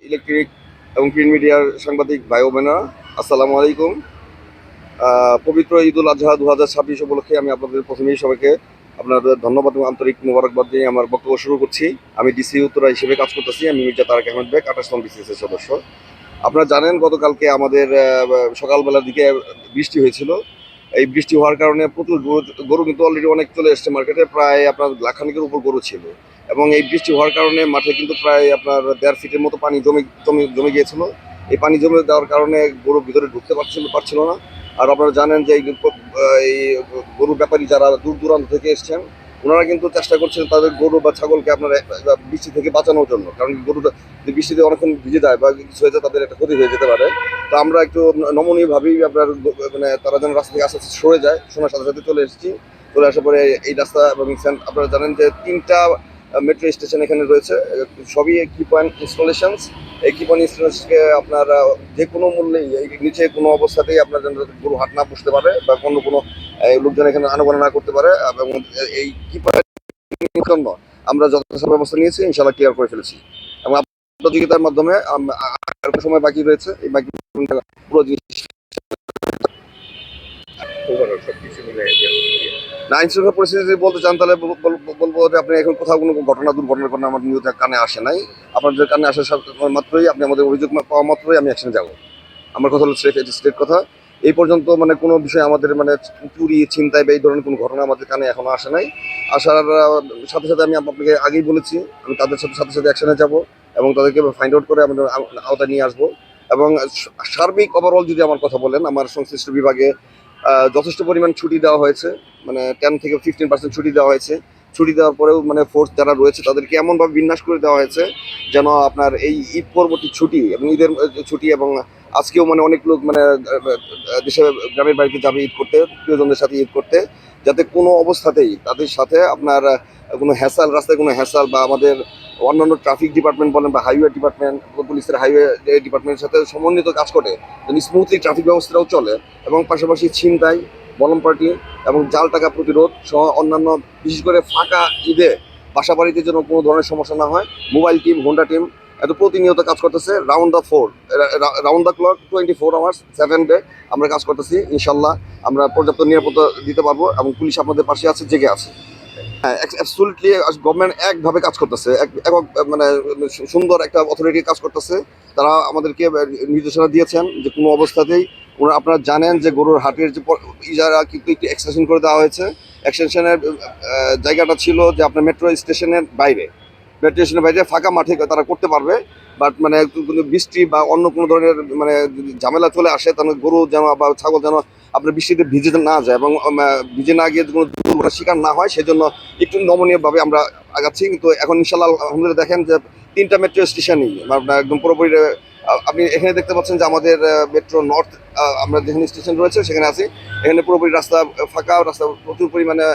Electric এবং print মিডিয়ার সাংবাদিক ভাই ও বোনেরা, আসসালামু আলাইকুম। পবিত্র ঈদুল আজহা 2026 উপলক্ষে আমি আপনাদের প্রথমেই সবাইকে আপনাদের ধন্যবাদ এবং আন্তরিক মোবারকবাদ দিয়ে আমার বক্তব্য শুরু করছি। আমি ডিসি উত্তরা হিসেবে কাজ করতেছি। আমি মির্জা তারেক আহমেদ বেগ, 28 নং বিসিএস সদস্য। আপনারা জানেন গতকালকে আমাদের সকালবেলার দিকে বৃষ্টি হয়েছিল। এই বৃষ্টি হওয়ার কারণে প্রচুর গরু কিন্তু অলরেডি অনেক চলে এসছে মার্কেটে, প্রায় আপনার লাখখানিকের উপর গরু ছিল। এবং এই বৃষ্টি হওয়ার কারণে মাঠে কিন্তু প্রায় আপনার 1.5 ফিটের মতো পানি জমে গিয়েছিল। এই পানি জমে দেওয়ার কারণে গরু ভিতরে ঢুকতে পারছিল না। আর আপনারা জানেন যে এই গরু ব্যাপারী যারা দূর দূরান্ত থেকে এসছেন, ওনারা কিন্তু চেষ্টা করছেন তাদের গরু বা ছাগলকে আপনার বৃষ্টি থেকে বাঁচানোর জন্য। কারণ গরুটা যদি বৃষ্টিতে অনেকক্ষণ ভিজে যায় বা কিছু হয়ে যায়, তাদের একটা ক্ষতি হয়ে যেতে পারে। তো আমরা একটু নমনীয়ভাবেই আপনার মানে তারা যেন রাস্তা থেকে আস্তে আস্তে সরে যায়, শোনার সাথে সাথে চলে এসেছি। চলে আসার পরে এই রাস্তা এবং আপনারা জানেন যে 3টা মেট্রো স্টেশন এখানে রয়েছে, সবই কি পয়েন্ট ইনস্টলেশনস। এই কি পয়েন্ট ইনস্টলেশনকে আপনার যে কোনো মূল্যেই এই নিচে কোনো অবস্থাতেই আপনার যেন গরু হাট না বসতে পারে বা কোনো লোকজন এখানে আনাগোনা না করতে পারে। এবং এই কি পয়েন্ট জন্য আমরা যথেষ্ট ব্যবস্থা নিয়েছি, ইনশাল্লাহ ক্লিয়ার করে ফেলেছি। এবং প্রতিযোগিতার মাধ্যমে আর সময় বাকি রয়েছে, এই বাকি পুরো জিনিস না আইন শৃঙ্খলা পরিস্থিতি যদি বলতে চান, তাহলে বলবো যে আপনি এখন কোথাও কোনো দুর্ঘটনার কোনো আমার নিউজের কানে আসে নাই। আপনাদের কানে আসার মাত্রই, আপনি আমাদের অভিযোগ পাওয়া মাত্রই আমি অ্যাকশনে যাব। আমার কথা হলো স্ট্রেট কথা। এই পর্যন্ত মানে কোনো বিষয় আমাদের মানে চুরি ছিনতাই বা এই ধরনের কোনো ঘটনা আমাদের কানে এখনো আসে নাই। আসার সাথে সাথে আমি আপনাকে আগেই বলেছি, আমি তাদের সাথে সাথে অ্যাকশনে যাব এবং তাদেরকে ফাইন্ড আউট করে আমাদের আওতায় নিয়ে আসবো। এবং সার্বিক ওভারঅল যদি আমার কথা বলেন, আমার সংশ্লিষ্ট বিভাগে যথেষ্ট পরিমাণ ছুটি দেওয়া হয়েছে। মানে 10 থেকে 15% ছুটি দেওয়া হয়েছে। ছুটি দেওয়ার পরেও মানে ফোর্স যারা রয়েছে তাদেরকে এমনভাবে বিন্যাস করে দেওয়া হয়েছে যেন আপনার এই ঈদ পরবর্তী ছুটি এবং ঈদের ছুটি এবং আজকেও মানে অনেক লোক মানে দেশে গ্রামের বাড়িতে যাবে ঈদ করতে, প্রিয়জনদের সাথে ঈদ করতে, যাতে কোনো অবস্থাতেই তাদের সাথে আপনার কোনো হ্যাসাল, রাস্তায় কোনো হ্যাসাল বা আমাদের অন্যান্য ট্রাফিক ডিপার্টমেন্ট বলেন বা হাইওয়ে ডিপার্টমেন্ট, পুলিশের হাইওয়ে ডিপার্টমেন্টের সাথে সমন্বিত কাজ করে যেন স্মুথলি ট্রাফিক ব্যবস্থাটাও চলে। এবং পাশাপাশি ছিনতাই, বলম পার্টি এবং জাল টাকা প্রতিরোধ সহ অন্যান্য, বিশেষ করে ফাঁকা ঈদে বাসা বাড়িতে যেন কোনো ধরনের সমস্যা না হয়। মোবাইল টিম, হোন্ডা টিম এত প্রতিনিয়ত কাজ করতেছে, round the clock 24 hours 7 day আমরা কাজ করতেছি। ইনশাল্লাহ আমরা পর্যাপ্ত নিরাপত্তা দিতে পারবো এবং পুলিশ আপনাদের পাশে আছে, জেগে আছে। হ্যাঁ, অ্যাবসলিউটলি গভর্নমেন্ট একভাবে কাজ করতেছে, একক মানে সুন্দর একটা অথরিটি কাজ করতেছে। তারা আমাদেরকে নির্দেশনা দিয়েছেন যে কোনো অবস্থাতেই আপনারা জানেন যে গরুর হাটের যে ইজারা কিন্তু একটু এক্সটেনশন করে দেওয়া হয়েছে। এক্সটেনশনের জায়গাটা ছিল যে আপনার মেট্রো স্টেশনের বাইরে, মেট্রো স্টেশনের বাইরে ফাঁকা মাঠে তারা করতে পারবে। বাট মানে বৃষ্টি বা অন্য কোনো ধরনের মানে যদি ঝামেলা চলে আসে, তাহলে গরু যেন বা ছাগল যেন আপনার বৃষ্টিতে ভিজে না যায় এবং ভিজে না গিয়ে কোনো দুর্ঘটনার শিকার না হয়, সেজন্য একটু নমনীয়ভাবে আমরা আগাচ্ছি। কিন্তু এখন ইনশাল্লাহ আলহামদুলিল্লাহ দেখেন যে 3টা মেট্রো স্টেশনই আপনার একদম পুরোপুরি আপনি এখানে দেখতে পাচ্ছেন যে আমাদের মেট্রো নর্থ আমরা যেখানে স্টেশন রয়েছে সেখানে আছি। এখানে পুরোপুরি রাস্তা ফাঁকা, রাস্তা প্রচুর পরিমাণে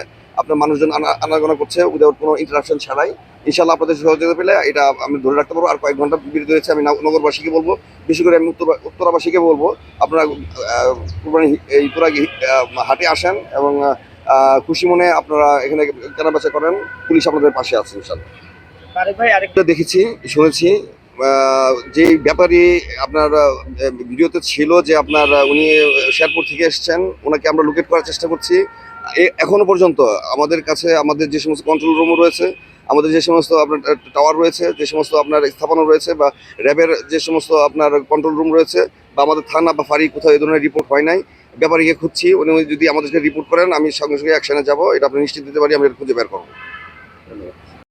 আপনার মানুষজন আনাগোনা করছে উইদাউট কোনো ইন্টারাপশন ছাড়াই। ইনশাল্লাহ আপনাদের সহযোগিতা পেলে এটা আমি ধরে রাখতে পারবো। আর কয়েক ঘন্টা বিরতি রয়েছে, আমি নগরবাসীকে বলবো, বিশেষ করে আমি উত্তরাবাসীকে বলবো, আপনারা এই হাটে আসেন এবং খুশি মনে আপনারা এখানে কেনাবেচা করেন। পুলিশ আপনাদের পাশে আছে ইনশাল্লাহ। ভাই আরেকটা দেখেছি, শুনেছি যে ব্যাপারী আপনার ভিডিওতে ছিল যে আপনার উনি শেরপুর থেকে এসছেন, ওনাকে আমরা লোকেট করার চেষ্টা করছি। এখনো পর্যন্ত আমাদের কাছে আমাদের যে সমস্ত কন্ট্রোল রুম রয়েছে, আমাদের যে সমস্ত আপনার টাওয়ার রয়েছে, যে সমস্ত আপনার স্থাপনা রয়েছে বা র্যাবের যে সমস্ত আপনার কন্ট্রোল রুম রয়েছে বা আমাদের থানা বা ফাঁড়ি, কোথাও এই ধরনের রিপোর্ট হয় নাই। ব্যাপারীকে খুঁজছি, উনি যদি আমাদেরকে রিপোর্ট করেন আমি সঙ্গে সঙ্গে অ্যাকশনে যাবো, এটা আপনি নিশ্চিত দিতে পারি, আমি এটা খুঁজে বের করবো। ধন্যবাদ।